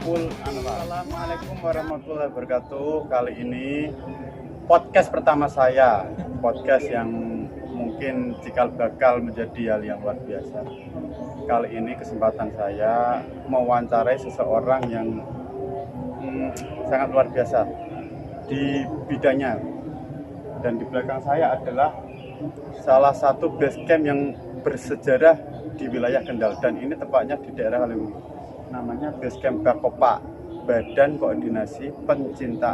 Saiful Anwar. Assalamualaikum warahmatullahi wabarakatuh. Kali ini podcast pertama saya, podcast yang mungkin cikal bakal menjadi hal yang luar biasa. Kali ini kesempatan saya mewawancarai seseorang yang sangat luar biasa di bidangnya. Dan di belakang saya adalah salah satu base camp yang bersejarah di wilayah Kendal, dan ini tepatnya di daerah Kaliwungu. Namanya Base Camp Bakopa, Badan Koordinasi Pemuda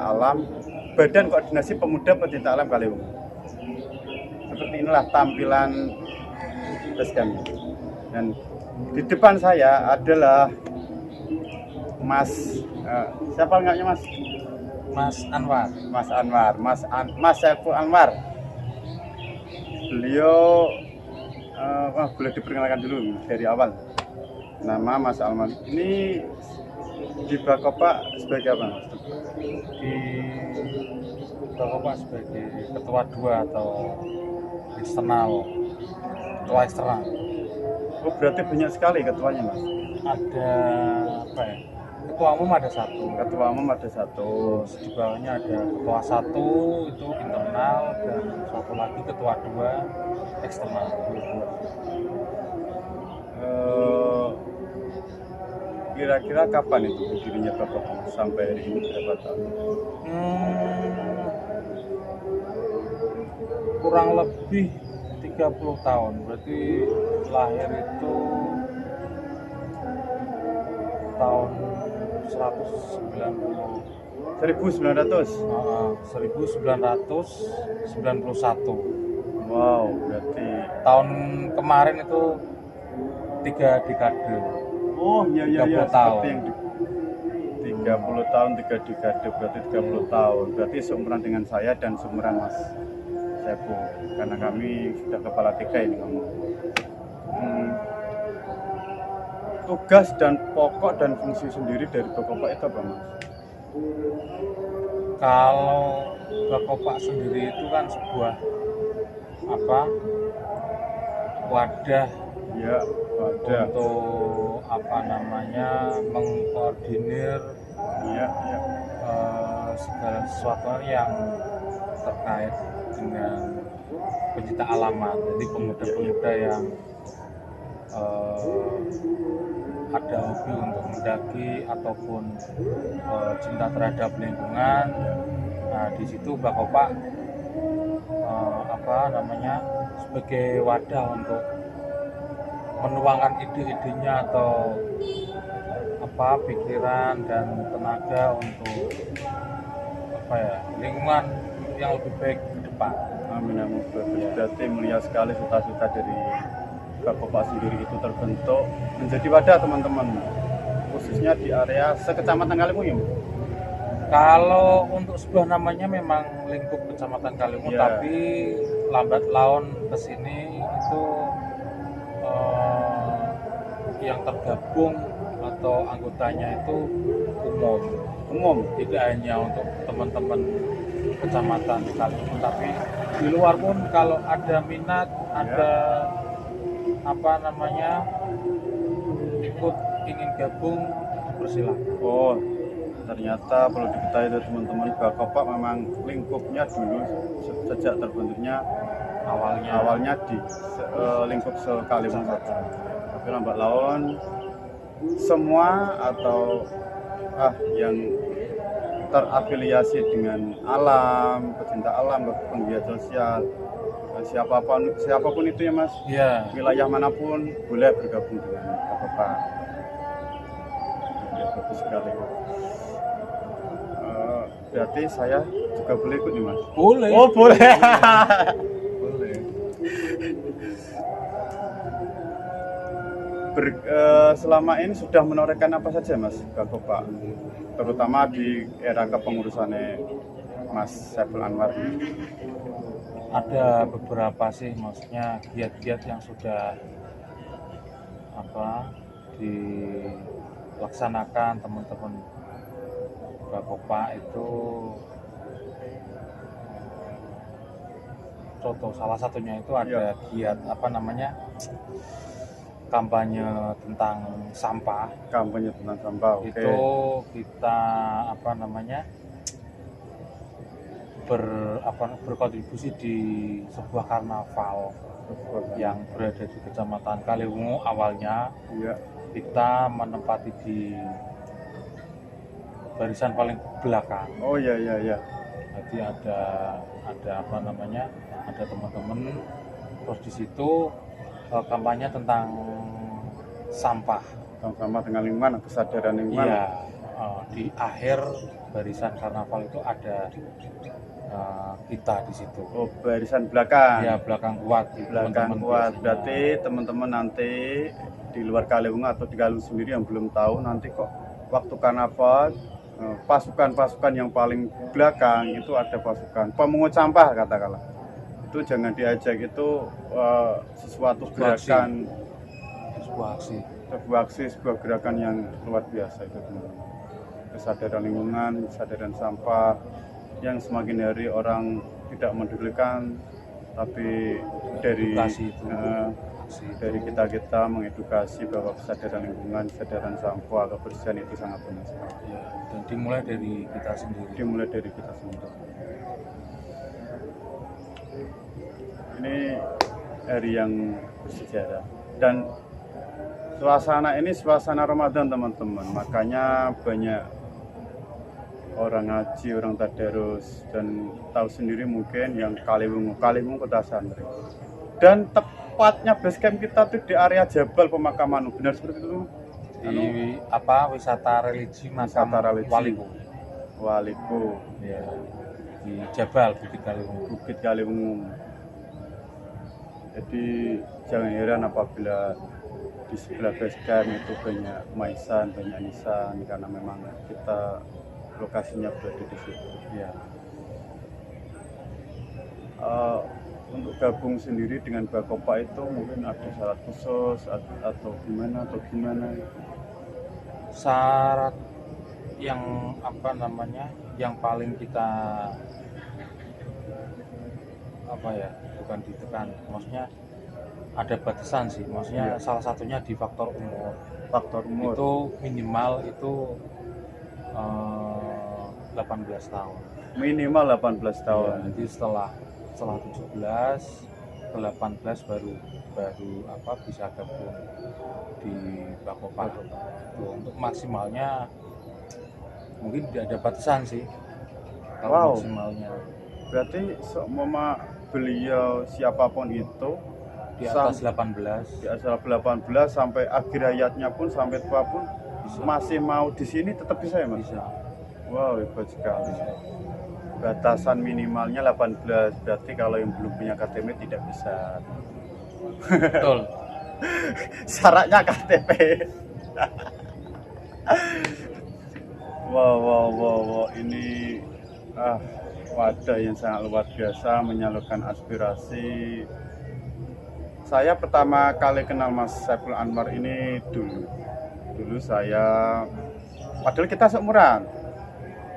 Pencinta Alam Kaliwungu. Seperti inilah tampilan base camp. Dan di depan saya adalah Mas siapa enggaknya Mas? Mas Anwar. Mas Saiful Anwar. Beliau boleh diperkenalkan dulu dari awal. Nama Mas Anwar ini di Bakopa sebagai apa, Mas? Di Bakopa sebagai ketua 2 atau ketua eksternal. Oh, berarti banyak sekali ketuanya, Mas. Ada apa ya? Ketua umum ada satu. Ketua umum ada satu. Terus di bawahnya ada ketua 1 itu internal, dan satu lagi ketua 2 eksternal. Kira-kira kapan itu berdirinya Bakopa sampai hari ini berapa tahun? Kurang lebih 30 tahun. Berarti lahir itu tahun 1991. Wow, berarti Tahun kemarin itu 3 dekade. oh iya 30 tahun. seperti yang 30 tahun, 3 dekade, berarti 30 tahun. Berarti seumuran dengan saya dan seumuran Mas Saiful, karena kami sudah kepala 3 ini ngomong. Tugas dan pokok dan fungsi sendiri dari Bakopa itu apa, Mas? Kalau Bakopa sendiri itu kan sebuah wadah Ya, ada. untuk mengkoordinir Ya. segala sesuatu yang terkait dengan pencinta alaman. Jadi pemuda-pemuda yang ada hobi untuk mendaki ataupun cinta terhadap lingkungan. Nah, di situ Bakopa sebagai wadah untuk menuangkan ide-idenya atau pikiran dan tenaga untuk lingkungan yang lebih baik ke depan. Amin. Berarti mulia sekali cita-cita dari Bakopa sendiri itu terbentuk menjadi wadah teman-teman, khususnya di area sekecamatan Kaliwungu. Kalau untuk sebuah namanya memang lingkup kecamatan Kaliwungu, tapi lambat laun kesini itu yang tergabung atau anggotanya itu umum, tidak hanya untuk teman-teman kecamatan Kaliwungu, tapi di luar pun kalau ada minat, ada ikut ingin gabung, dipersilakan. Oh, ternyata perlu diketahui teman-teman, Bakopa memang lingkupnya dulu sejak terbentuknya awalnya di lingkup Kaliwungu saja. Tapi lambat laun semua atau yang terafiliasi dengan alam, pecinta alam, penggiat sosial, siapapun itu ya Mas, wilayah manapun boleh bergabung dengan Bakopa. Ya, bagus sekali. Berarti saya juga boleh ikut nih Mas? Boleh. Oh boleh. Boleh. Selama ini sudah menorehkan apa saja Mas Bakopa, terutama di era kepengurusannya Mas Saiful Anwar? Ada beberapa sih, maksudnya giat-giat yang sudah dilaksanakan teman-teman Bakopa itu. Contoh salah satunya itu ada giat kampanye tentang sampah. Kampanye tentang sampah, oke. Itu kita berkontribusi di sebuah karnaval yang berada di Kecamatan Kaliwungu. Awalnya Iya. kita menempati di barisan paling belakang. Oh iya. Jadi ada ada teman-teman, terus di situ kampanye tentang sampah. Sama dengan lingkungan, kesadaran lingkungan. Iya, di akhir barisan karnaval itu ada kita di situ. Oh, barisan belakang. Iya, belakang kuat. Belakang kuat. Berarti teman-teman nanti di luar Kaliwungu atau di Kaliwungu sendiri yang belum tahu, nanti kok waktu karnaval pasukan-pasukan yang paling belakang itu ada pasukan pemungut sampah katakanlah. Itu jangan diajak, itu sesuatu gerakan, sebuah gerakan yang luar biasa itu teman-teman. Kesadaran lingkungan, kesadaran sampah yang semakin hari orang tidak mendudukan, tapi dari kita mengedukasi bahwa kesadaran lingkungan, kesadaran sampah, kebersihan itu sangat penting sekali. Ya, dan dimulai dari kita sendiri. Ini hari yang bersejarah dan suasana ini suasana Ramadan teman-teman, makanya banyak orang ngaji, orang tadarus, dan tahu sendiri mungkin yang Kaliwungu kota santri. Dan tepatnya base camp kita tuh di area Jabal Pemakaman, benar seperti itu? Di wisata religi makam Waliku. Ya, di Jabal Bukit Kaliwungu. Jadi jangan heran apabila di sebelah base camp itu banyak maisan, banyak nisan, karena memang kita lokasinya berada di situ. Ya. Untuk gabung sendiri dengan Bakopa itu mungkin ada syarat khusus atau gimana? Syarat yang yang paling kita bukan ditekan, maksudnya ada batasan sih, maksudnya salah satunya di faktor umur. Itu minimal itu 18 tahun. Minimal 18 tahun. Ya, nanti setelah 17 ke 18 baru bisa gabung di Bakopa. Untuk maksimalnya mungkin tidak ada batasan sih. Kalau maksimalnya. Berarti seumpama beliau siapapun itu di atas 18. Di atas 18 sampai akhir hayatnya pun, sampai tua pun bisa. Masih mau di sini tetap bisa ya Mas? Bisa. Wow, hebat sekali. Batasan minimalnya 18, berarti kalau yang belum punya KTP tidak bisa. Betul. Syaratnya KTP. Wow, ini wadah yang sangat luar biasa menyalurkan aspirasi. Saya pertama kali kenal Mas Saiful Anwar ini dulu saya, padahal kita seumuran.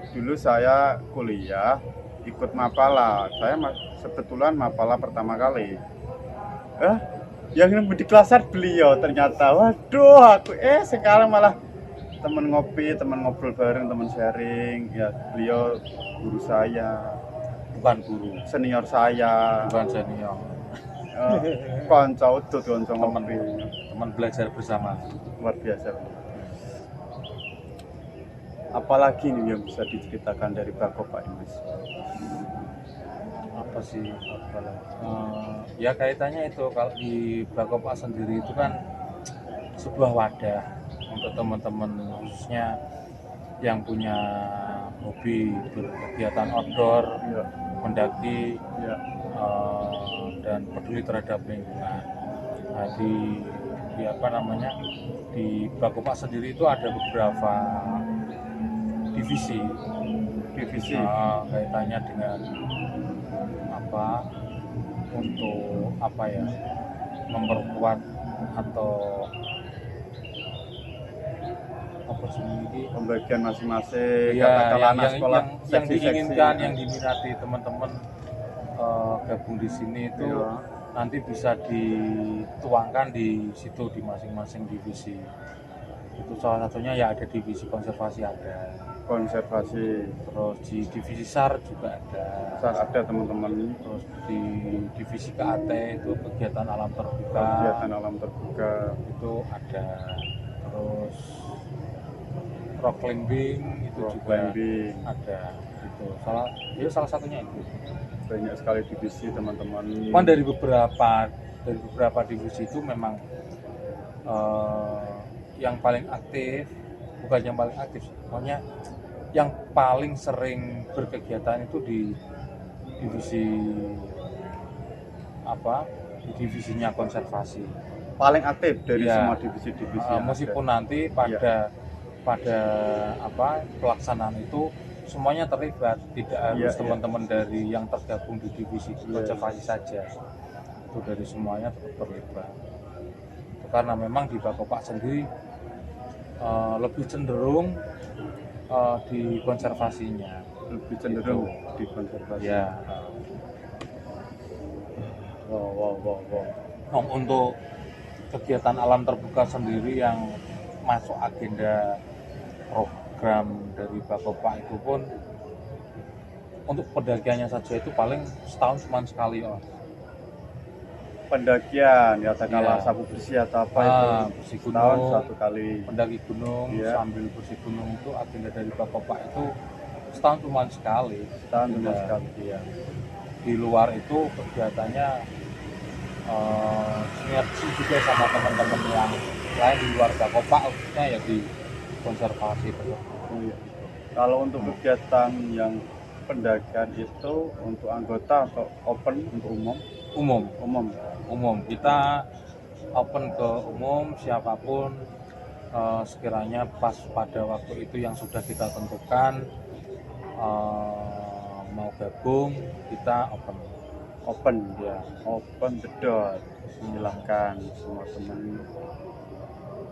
Dulu saya kuliah ikut Mapala. Saya kebetulan Mapala pertama kali. Yang di kelasar beliau ternyata. Waduh, aku sekarang malah teman ngopi, teman ngobrol bareng, teman sharing. Ya, beliau guru saya. Bukan guru, senior saya. Bukan senior. Konco ngopi. Teman belajar bersama. Luar biasa. Apalagi nih yang bisa diceritakan dari Bakopa ini Mas? Apa sih? Ya kaitannya itu, kalau di Bakopa sendiri itu kan sebuah wadah untuk teman-teman khususnya yang punya hobi berkegiatan outdoor, mendaki, dan peduli terhadap lingkungan. Nah, di Bakopa sendiri itu ada beberapa divisi kaitannya dengan untuk memperkuat atau pembagian masing-masing, katakanlah yang diinginkan, yang diminati teman-teman gabung di sini itu nanti bisa dituangkan di situ di masing-masing divisi. Itu salah satunya ya ada divisi konservasi ada, konservasi, terus di divisi SAR juga ada, SAR ada teman-teman, terus di divisi KAT itu kegiatan alam terbuka itu ada, terus rock climbing itu juga ada gitu. Salah satunya itu. Banyak sekali divisi teman-teman. Cuman dari beberapa divisi itu memang yang paling aktif, bukan yang paling aktif, pokoknya yang paling sering berkegiatan itu di divisi di divisinya konservasi. Paling aktif dari semua divisi-divisi. Meskipun nanti pada pelaksanaan itu semuanya terlibat, tidak harus teman-teman dari yang tergabung di divisi konservasi saja, itu dari semuanya terlibat. Itu karena memang di Bakopak sendiri lebih cenderung di konservasinya, di konservasi. Ya. Wow. Untuk kegiatan alam terbuka sendiri yang masuk agenda program dari Bakopak itu pun untuk pendakiannya saja itu paling setahun cuma sekali, pendakian ya, katakanlah sapu bersih atau apa itu bersih setahun gunung, satu kali pendaki gunung sambil bersih gunung itu agenda dari Bakopak itu setahun cuma sekali ya. Di luar itu kegiatannya sinergi juga sama teman-teman yang lain di luar Bakopak, khususnya ya di konservasi. Kalau untuk kegiatan yang pendakian itu untuk anggota atau open untuk umum, kita open ke umum, siapapun sekiranya pas pada waktu itu yang sudah kita tentukan mau gabung, kita open the door. Silahkan semua teman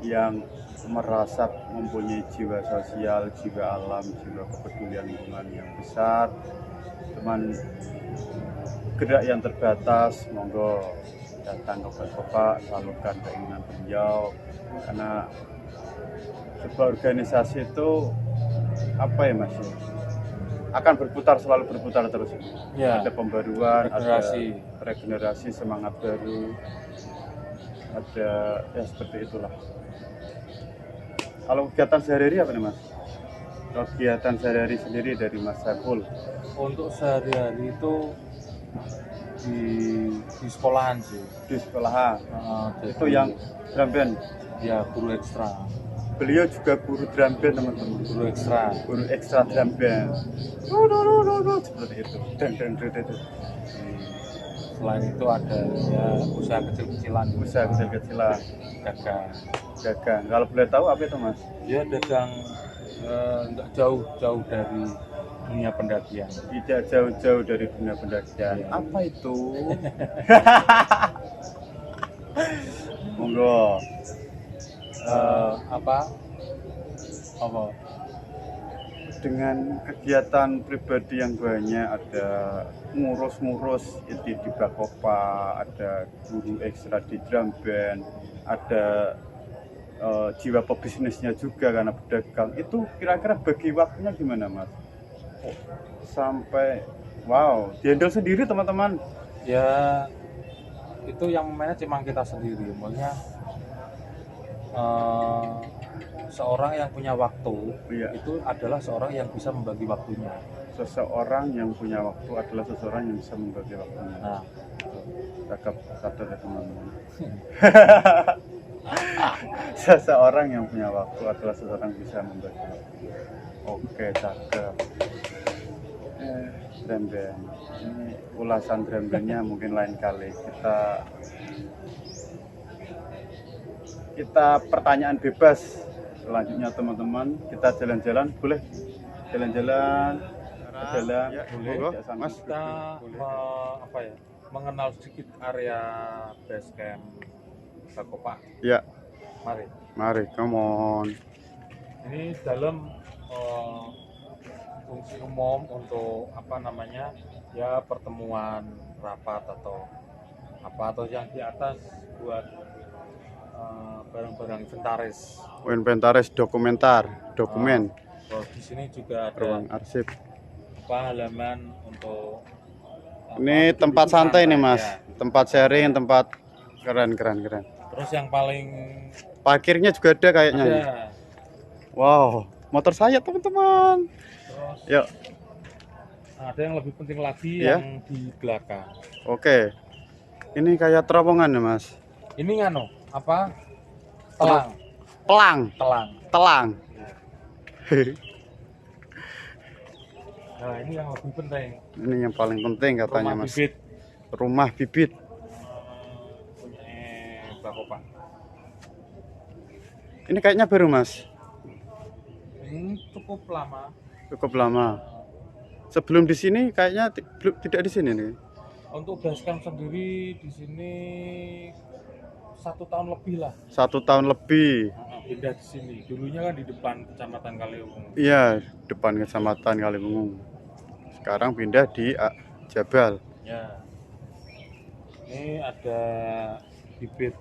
yang merasa mempunyai jiwa sosial, jiwa alam, jiwa kepedulian lingkungan yang besar, teman gerak yang terbatas, monggo datang ke Bakopak, salurkan keinginan beliau, karena sebuah organisasi itu apa ya Mas, akan selalu berputar terus ya. Ada pembaruan, ada regenerasi, semangat baru, ada ya seperti itulah. Kalau kegiatan sehari-hari apa nih Mas? Kegiatan sehari-hari sendiri dari Mas Saiful? Untuk sehari-hari itu di sekolahan sih. Di sekolahan. Itu yang drum band. Ya, guru ekstra. Beliau juga guru drum band teman-teman. Guru ekstra drum band. Seperti itu. Dan. Selain itu ada ya usaha kecil-kecilan. Dagang. Kalau boleh tahu apa itu Mas? Ya dagang nggak jauh dari dunia pendakian. Tidak jauh-jauh dari dunia pendakian. Ya. Apa itu? Monggo. Apa? Dengan kegiatan pribadi yang banyak, ada ngurus itu di Bakopak, ada guru ekstra di drum band, ada jiwa pebisnisnya juga karena berdagang. Itu kira-kira bagi waktunya gimana Mas? Sampai dihandle sendiri teman-teman. Ya itu yang manage memang kita sendiri, maksudnya seorang yang punya waktu itu adalah seorang yang bisa membagi waktunya. Seseorang yang punya waktu adalah seseorang yang bisa membagi waktunya. Nah, cakep, sadar ya teman-teman. Seseorang yang punya waktu adalah seseorang yang bisa membagi waktu. Oke, cakep. Drum band. Ini ulasan drum bandnya mungkin lain kali. Kita pertanyaan bebas. Selanjutnya teman-teman, kita jalan-jalan, boleh? Jalan-jalan. Ya, boleh. Mas, kita mengenal sedikit area base camp Bakopak. Ya. Mari, come on. Ini dalam fungsi umum untuk ya pertemuan rapat atau atau yang di atas buat barang-barang inventaris. Inventaris dokumen. Terus di sini juga ada Ruang arsip. halaman untuk Ini tempat santai nih Mas, ya. tempat sharing, tempat keren. Terus yang paling Parkirnya juga ada kayaknya. ada, Wow, motor saya teman-teman. terus Yuk. ada yang lebih penting lagi Ya. yang di belakang. Oke, ini kayak terowongan ya Mas. Ini ngano apa? Telang. Telang. Nah ini yang lebih penting. Ini yang paling penting katanya Rumah Mas. bibit. Rumah bibit. Punya Mbak Kopa. Ini kayaknya baru Mas. Ini cukup lama. Cukup lama. Sebelum di sini kayaknya tidak di sini nih. Untuk basecamp sendiri di sini 1 tahun lebih lah. 1 tahun lebih. Pindah di sini. Dulunya kan di depan Kecamatan Kaliwungu. Iya, depan Kecamatan Kaliwungu. Sekarang pindah di Jabal. Ya. Ini ada bibit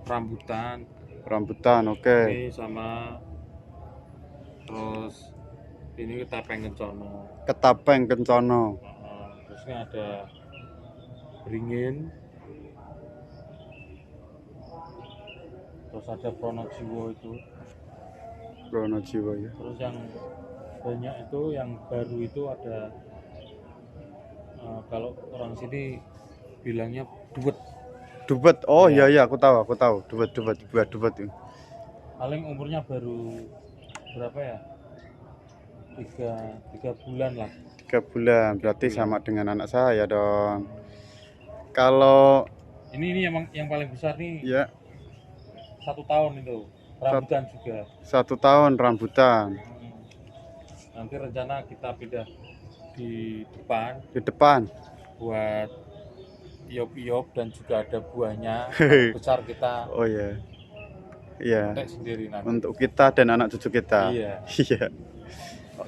rambutan. Oke. Ini sama terus ini ketapeng kencono. Ketapeng Kencono. Terus ini ada beringin. Terus ada Pronojiwo itu. Pronojiwo ya. Terus yang banyak itu yang baru itu ada kalau orang sini bilangnya duet. Dubet. Oh Ya. iya aku tahu. Dubet itu. Paling umurnya baru berapa ya? 3 bulan lah. 3 bulan. Berarti sama dengan anak saya dong. Kalau Ini yang paling besar nih ya 1 tahun itu. Rambutan juga. 1 tahun rambutan Nanti rencana kita pindah di di depan. buat iop dan juga ada buahnya. Besar kita Oh iya. Iya. petik sendiri nanti. Untuk kita dan anak cucu kita. Iya. Iya.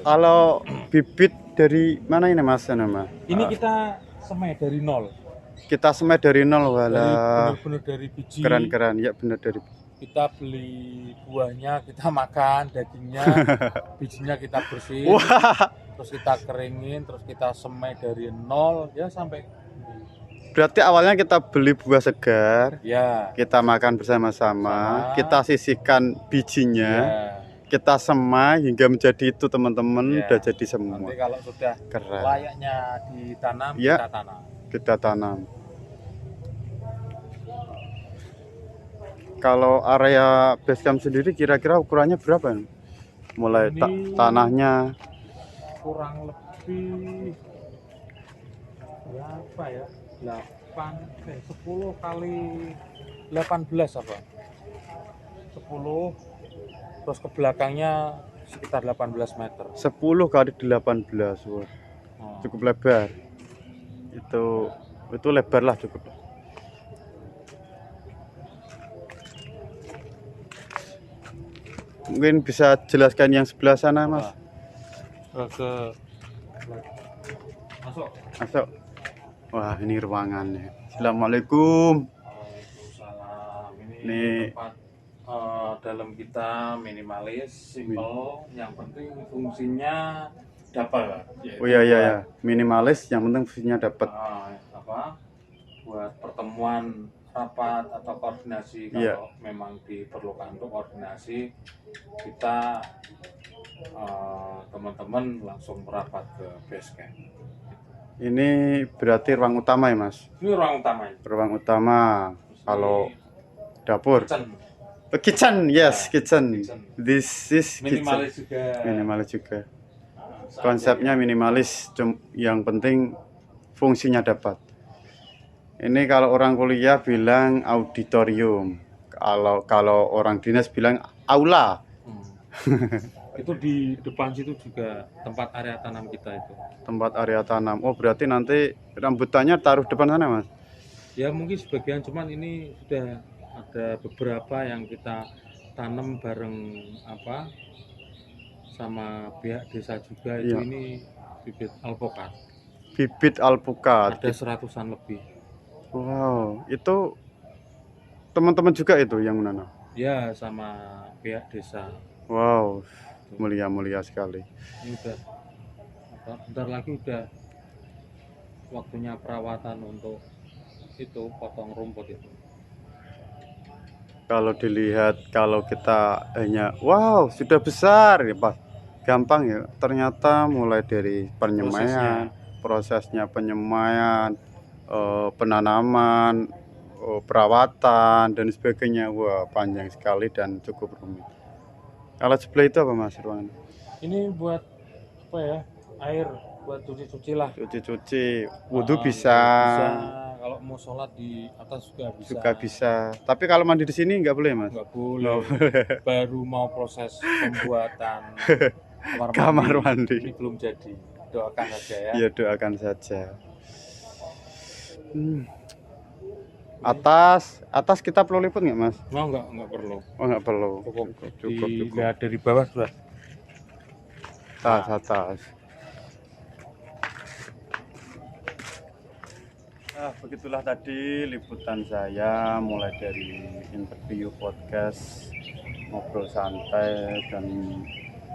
Kalau bibit dari mana ini Mas? Ini kita semai dari nol. Kita semai dari nol Dari walah. benar-benar dari biji. Keren. Ya benar dari. Kita beli buahnya, kita makan dagingnya, bijinya kita bersihin, Wah, terus kita keringin, terus kita semai dari nol ya sampai berarti awalnya kita beli buah segar, ya. kita makan bersama-sama, kita sisihkan bijinya, Ya. kita semai hingga menjadi itu teman-teman, Ya. udah jadi semua. Nanti kalau sudah Keren. layaknya ditanam, Ya. kita tanam. Kita tanam. Kalau area basecamp sendiri kira-kira ukurannya berapa? Mulai Ini tanahnya kurang lebih berapa ya? 10 kali 18 apa? 10 terus ke belakangnya sekitar 18 meter. 10 kali 18. Wah, cukup lebar. Itu lebar lah cukup. Mungkin bisa jelaskan yang sebelah sana Mas. Masuk. Wah, ini ruangannya. Assalamualaikum. Waalaikumsalam. Ini Nih. tempat dalam kita minimalis, simple, yang penting fungsinya dapat. Oh iya. Minimalis yang penting fungsinya dapat. Buat pertemuan rapat atau koordinasi Iya. kalau memang diperlukan untuk koordinasi, kita teman-teman langsung merapat ke base camp. Ini berarti ruang utama ya Mas? Ini ruang utamanya. Ruang utama. Kalau dapur. Kitchen. Yes, kitchen. Kitchen. This is Minimalis kitchen. juga. Minimalis juga. Nah, Konsepnya minimalis, yang penting fungsinya dapat. Ini kalau orang kuliah bilang auditorium. Kalau orang dinas bilang aula. Itu di depan situ juga tempat area tanam kita itu. Tempat area tanam. Oh, berarti nanti rambutannya taruh depan sana, Mas? Ya mungkin sebagian, cuman ini sudah ada beberapa yang kita tanam bareng sama pihak desa juga. Itu Iya. ini bibit alpukat. Bibit alpukat. Ada 100-an lebih. Wow, itu teman-teman juga itu yang menanam. Ya, sama pihak desa. Wow, mulia sekali. Ini udah bentar lagi udah waktunya perawatan untuk itu potong rumput itu. Kalau dilihat, kalau kita hanya wow sudah besar ya Pak, gampang ya. Ternyata mulai dari penyemaian, prosesnya penyemaian, penanaman, perawatan dan sebagainya, wah panjang sekali dan cukup rumit. Alat sebelah itu apa Mas ruangan? Ini buat apa ya? Air buat cuci-cuci lah. Cuci-cuci, wudhu bisa. Bisa. Kalau mau sholat di atas juga bisa. Juga bisa. Tapi kalau mandi di sini nggak boleh Mas? Nggak boleh. Baru mau proses pembuatan kamar mandi. Ini belum jadi. Doakan saja ya. Iya, doakan saja. Atas kita perlu liput nggak Mas? No, nggak perlu. Oh nggak perlu. Cukup. Lihat dari bawah sudah. Atas. Begitulah tadi liputan saya mulai dari interview podcast, ngobrol santai, dan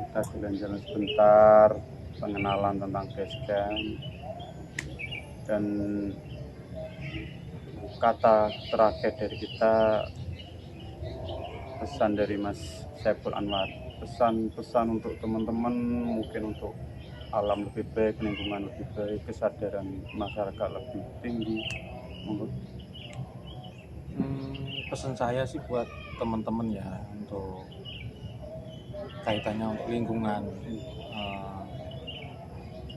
kita jalan-jalan sebentar, pengenalan tentang basecamp, dan kata terakhir dari kita, pesan dari Mas Saiful Anwar, pesan untuk teman-teman, mungkin untuk alam lebih baik, lingkungan lebih baik, kesadaran masyarakat lebih tinggi. Pesan saya sih buat teman-teman ya, untuk kaitannya untuk lingkungan,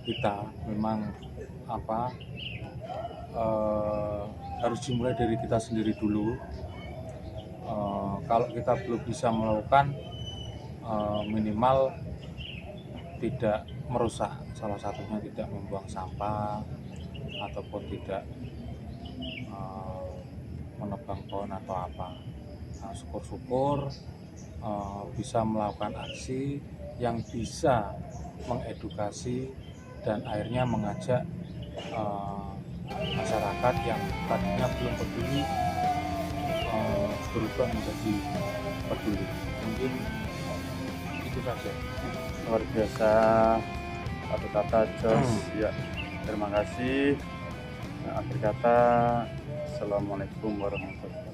kita memang harus dimulai dari kita sendiri dulu. Kalau kita belum bisa melakukan, minimal tidak merusak, salah satunya tidak membuang sampah ataupun tidak menebang pohon atau apa. Nah, syukur-syukur bisa melakukan aksi yang bisa mengedukasi dan akhirnya mengajak masyarakat yang tadinya belum peduli berubah menjadi peduli. Mungkin itu saja. Luar biasa kata Jos. Ya, terima kasih. Akhir kata, assalamualaikum warahmatullahi wabarakatuh.